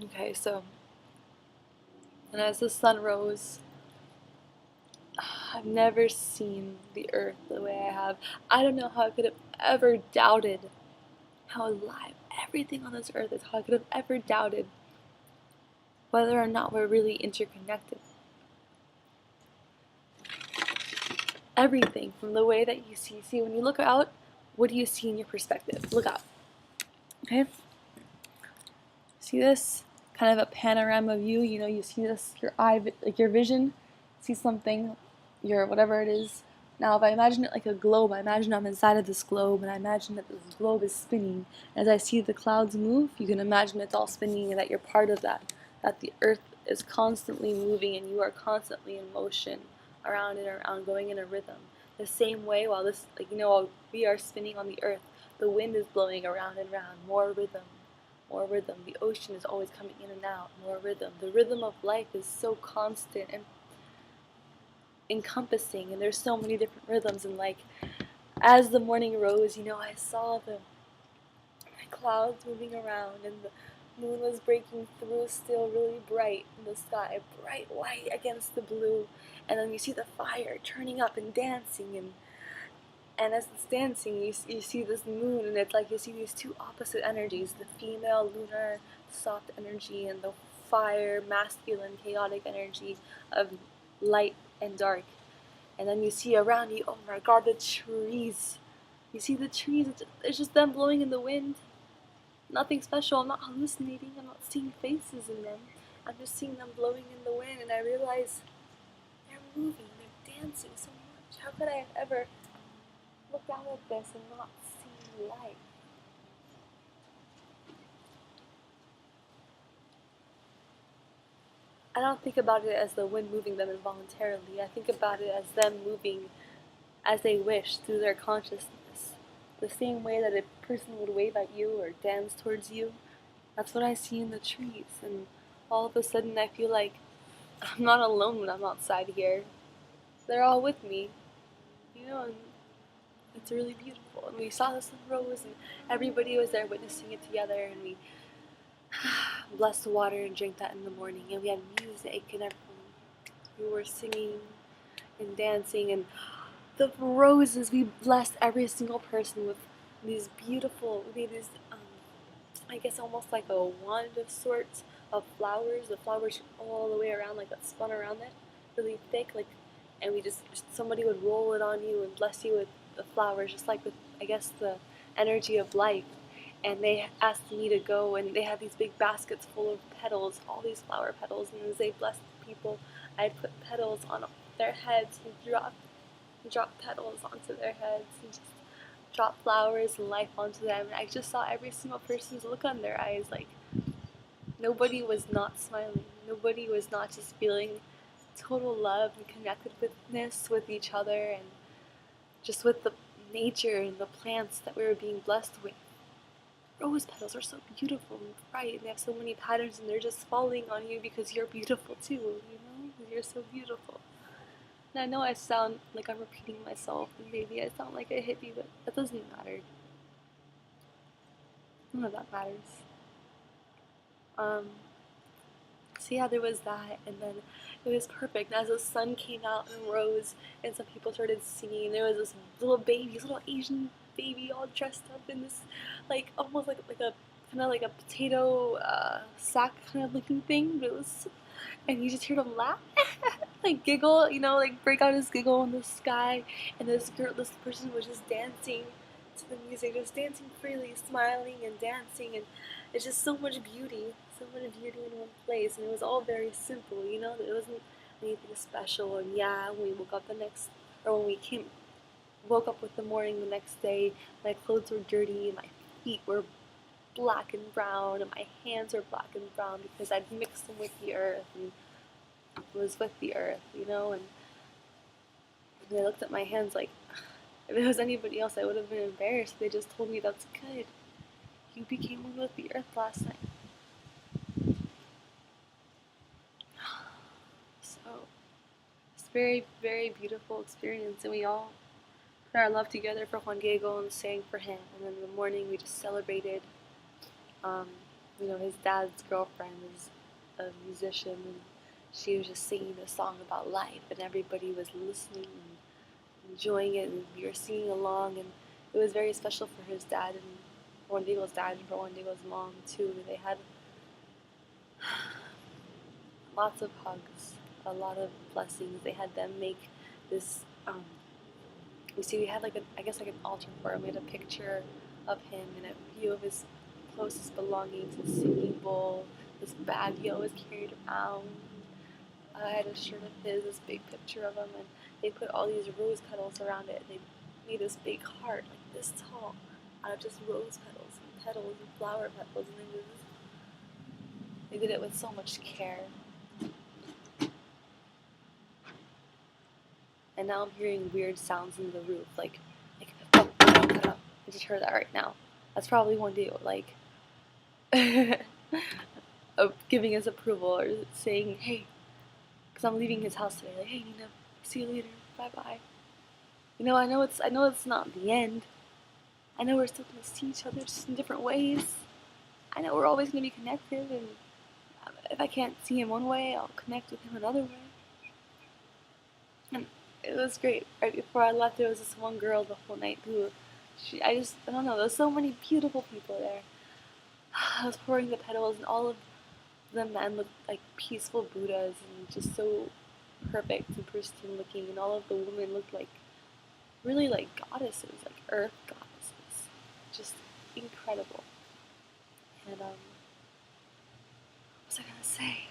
Okay, so, and as the sun rose, I've never seen the earth the way I have. I don't know how I could have ever doubted how alive everything on this earth is, how I could have ever doubted whether or not we're really interconnected. Everything from the way that you see, when you look out, what do you see in your perspective? Look out. Okay? See this? Kind of a panorama view, you see this, your eye, like your vision, see something, your whatever it is. Now, if I imagine it like a globe, I imagine I'm inside of this globe, and I imagine that this globe is spinning. As I see the clouds move, you can imagine it's all spinning and that you're part of that the earth is constantly moving and you are constantly in motion around and around, going in a rhythm. The same way, while this, while we are spinning on the earth, the wind is blowing around and around, more rhythm, more rhythm. The ocean is always coming in and out, more rhythm. The rhythm of life is so constant and encompassing, and there's so many different rhythms. And like, as the morning rose, I saw the clouds moving around, and the moon was breaking through, still really bright in the sky, bright white against the blue. And then you see the fire turning up and dancing, and as it's dancing, you see this moon, and it's like you see these two opposite energies, the female, lunar, soft energy, and the fire, masculine, chaotic energy of light and dark. And then you see around you, oh my god, the trees. You see the trees, it's just them blowing in the wind. Nothing special, I'm not hallucinating, I'm not seeing faces in them. I'm just seeing them blowing in the wind, and I realize they're moving, they're dancing so much. How could I have ever look out at this and not see life? I don't think about it as the wind moving them involuntarily. I think about it as them moving as they wish through their consciousness. The same way that a person would wave at you or dance towards you. That's what I see in the trees. And all of a sudden I feel like I'm not alone when I'm outside here. They're all with me, and it's really beautiful. And we saw the sun rose, and everybody was there witnessing it together, and we blessed the water and drank that in the morning. And we had music and everything. We were singing and dancing, and the roses, we blessed every single person with these beautiful, we made these, I guess almost like a wand of sorts of flowers. The flowers all the way around, like that spun around it, really thick, like, and we just, somebody would roll it on you and bless you with the flowers, just like with, I guess, the energy of life. And they asked me to go, and they had these big baskets full of petals, all these flower petals, and as they blessed the people, I'd put petals on their heads and drop petals onto their heads and just drop flowers and life onto them. And I just saw every single person's look on their eyes, like nobody was not smiling. Nobody was not just feeling total love and connectedness with each other and just with the nature and the plants that we were being blessed with. Rose petals are so beautiful and bright, and they have so many patterns, and they're just falling on you because you're beautiful too, Because you're so beautiful. And I know I sound like I'm repeating myself, and maybe I sound like a hippie, but that doesn't matter. None of that matters. Um, so yeah, there was that, and then it was perfect. And as the sun came out and rose, and some people started singing, there was this little baby, this little Asian baby, all dressed up in this, like almost like a kind of like a potato sack kind of looking thing. But it was, and you just heard him laugh, like giggle, like break out his giggle in the sky. And this person was just dancing to the music, just dancing freely, smiling and dancing, and it's just so much beauty in one place. And it was all very simple, it wasn't anything special. And yeah, when we woke up when we woke up with the morning the next day, my clothes were dirty, and my feet were black and brown, and my hands were black and brown because I'd mixed them with the earth and was with the earth, and I looked at my hands like, if it was anybody else, I would have been embarrassed. They just told me, that's good. You became one with the earth last night. So, it's a very, very beautiful experience, and we all put our love together for Juan Diego and sang for him. And then in the morning, we just celebrated. Um, you know, his dad's girlfriend is a musician, and she was just singing a song about life, and everybody was listening and enjoying it, and we were singing along, and it was very special for his dad and for Juan Diego's dad and for Juan Diego's mom too. They had lots of hugs, a lot of blessings. They had them make this. You see, we had like I guess like an altar for him. We had a picture of him and a few of his closest belongings, his singing bowl, this bag he always carried around. I had a shirt of his, this big picture of him, and they put all these rose petals around it. And they made this big heart, like this tall, out of just rose petals and flower petals, and they did it with so much care. And now I'm hearing weird sounds in the roof, like oh, I just heard that right now. That's probably Juan Diego, like giving his approval or saying, hey, because I'm leaving his house today. Like, hey, Nina, see you later. Bye bye. You know, I know it's not the end. I know we're still gonna see each other just in different ways. I know we're always gonna be connected, and if I can't see him one way, I'll connect with him another way. And it was great. Right before I left, there was this one girl the whole night who, I don't know, there was so many beautiful people there. I was pouring the petals, and all of the men looked like peaceful Buddhas and just so perfect and pristine looking, and all of the women looked like really like goddesses, like earth goddesses. Just incredible. And what was I gonna say?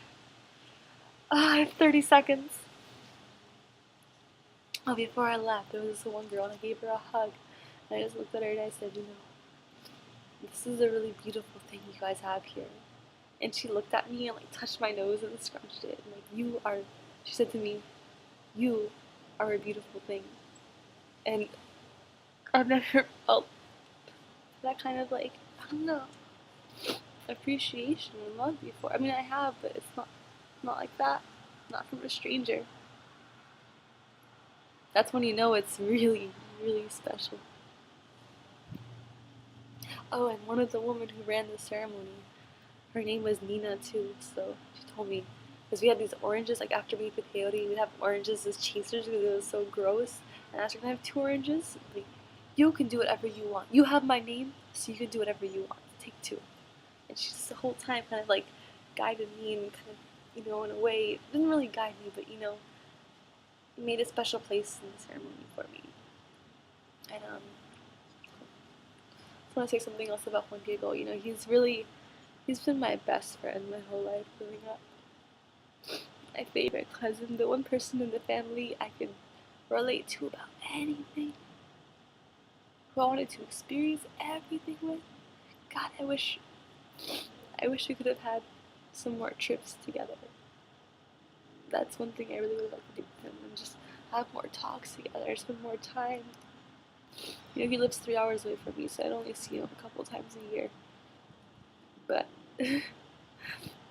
I have 30 seconds. Oh, before I left, there was this one girl, and I gave her a hug, and I just looked at her and I said, you know, this is a really beautiful thing you guys have here. And she looked at me and like touched my nose and scrunched it. And like, she said to me, you are a beautiful thing. And I've never felt that kind of like, I don't know, appreciation and love before. I mean, I have, but it's not like that. Not from a stranger. That's when you know it's really, really special. Oh, and one of the women who ran the ceremony, her name was Nina too, so she told me, because we had these oranges, like after we eat the peyote, we'd have oranges as chasers because it was so gross, and I asked her, can I have 2 oranges? Like, you can do whatever you want. You have my name, so you can do whatever you want. Take 2. And she just the whole time kind of like guided me and kind of, you know, in a way, didn't really guide me, but you know, made a special place in the ceremony for me. And I just want to say something else about Juan Diego. You know, he's been my best friend my whole life growing up. My favorite cousin, the one person in the family I could relate to about anything, who I wanted to experience everything with. God, I wish we could have had some more trips together. That's one thing I really would like to do with him, and just have more talks together, spend more time. You know, he lives 3 hours away from me, so I'd only see him a couple times a year. But the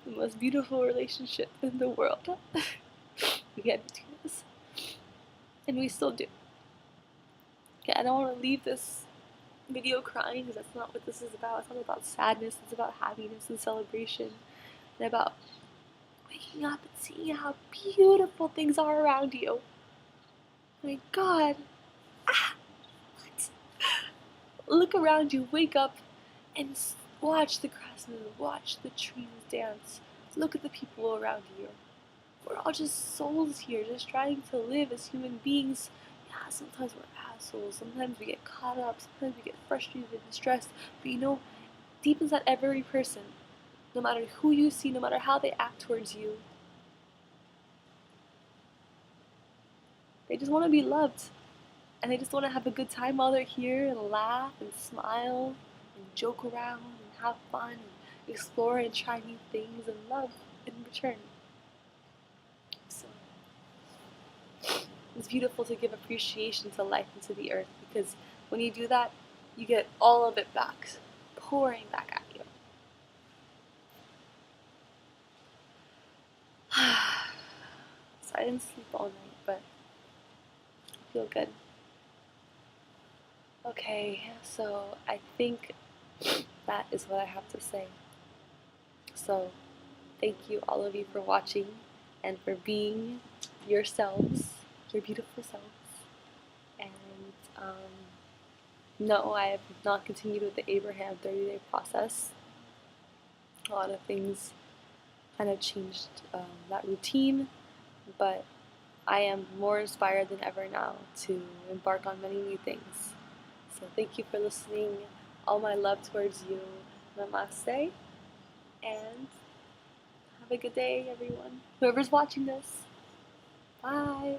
most beautiful relationship in the world we had between us, and we still do. Okay, I don't want to leave this video crying because that's not what this is about. It's not about sadness. It's about happiness and celebration, and about waking up and seeing how beautiful things are around you. My God. What? Look around you, wake up, and watch the grass move, watch the trees dance. Look at the people around you. We're all just souls here, just trying to live as human beings. Yeah, sometimes we're assholes, sometimes we get caught up, sometimes we get frustrated and stressed, but you know, deep inside every person, no matter who you see, no matter how they act towards you, they just want to be loved. And they just want to have a good time while they're here and laugh and smile and joke around and have fun and explore and try new things and love in return. So it's beautiful to give appreciation to life and to the earth, because when you do that, you get all of it back, pouring back at you. So I didn't sleep all night, but I feel good. Okay, so I think that is what I have to say. So thank you, all of you, for watching and for being yourselves, your beautiful selves. And no, I have not continued with the Abraham 30-day process. A lot of things kind of changed that routine, but I am more inspired than ever now to embark on many new things. So thank you for listening. All my love towards you. Namaste. And have a good day, everyone. Whoever's watching this. Bye.